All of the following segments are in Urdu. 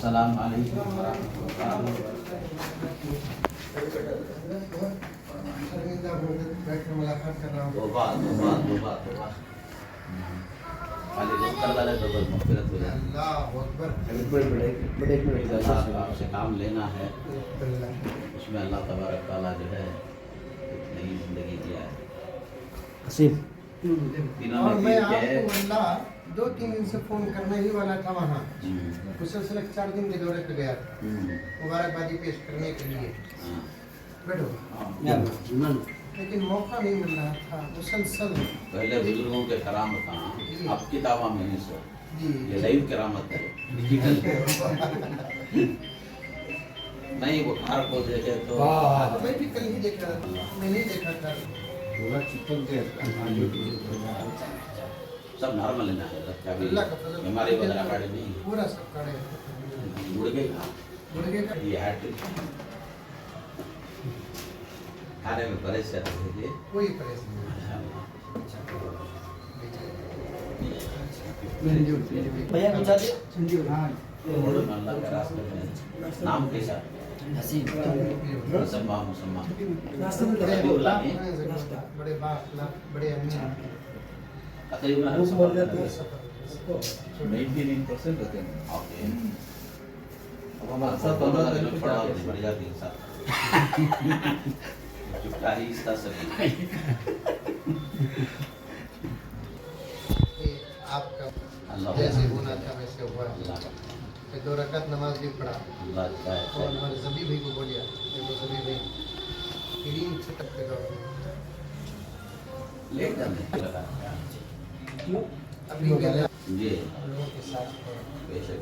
السلام علیکم ورحمۃ اللہ ملاقات کر رہا ہوں. توبہ خالی رزق اللہ نے تو بس مغفرت ہو جائے. اللہ اکبر. اللہ کا آپ سے کام لینا ہے، اس میں اللہ تبارک تعالیٰ جو ہے ایک نئی زندگی دیا ہے. اور میں آپ کو اللہ 2-3 دن سے فون کرنے ہی والا تھا وہاں. مسلسل 4 دن کے دورے پہ گیا تھا مبارکبادی پیش کرنے کے لیے. بیٹھو. لیکن موقع نہیں مل رہا تھا. مسلسل پہلے بزرگوں کے کرامت تھا، اب کتابوں میں نہیں سو. جی یہ لائیو کرامت ہے، ڈیجیٹل نہیں. بخار کو دیکھے تو میں بھی کل ہی دیکھ رہا تھا. میں نہیں دیکھا تھا. سب نارمل ہے. کبھی اللہ کا فضل بیماری وغیرہ کاڑی نہیں. پورا سب کڑے مڑ گئی گڑ گئے کا. یہ ہیٹ کھانے میں پریشان رہے تھے. کوئی پریشانی نہیں. اللہ کے راستے میں نام کیسا مسمہ بڑے باپ بڑے امی تقریباً 99% رہتے ہیں. بڑھ جاتی ہے ساتھ چپٹا ہی اس طرح سے. آپ کا اللہ جیسے ہونا تھا ویسے ہوا. اللہ پھر 2 رکعت نماز بھی پڑھا اللہ اچھا اور ہے. ہمارے زبی بھائی کو بولیا. دیکھو زبی بھائی کریم چھٹک کے دور لیٹ جانے لگا ابھی گیا جی لوگوں کے ساتھ ہے. بے شک.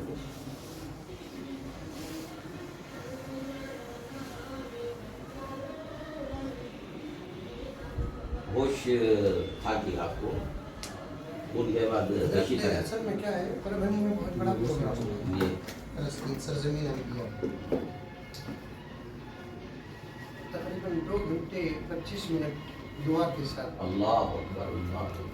ہوش تھا کہ آپ کو ان کے بعد اسی طرح اصل میں کیا ہے پربھنی میں بہت بڑا پروگرام ہے. یہ فلسطین سرزمین انبیاء تقریباً 2 گھنٹے 25 منٹ دعا کے ساتھ. اللہ اکبر اللہ اکبر.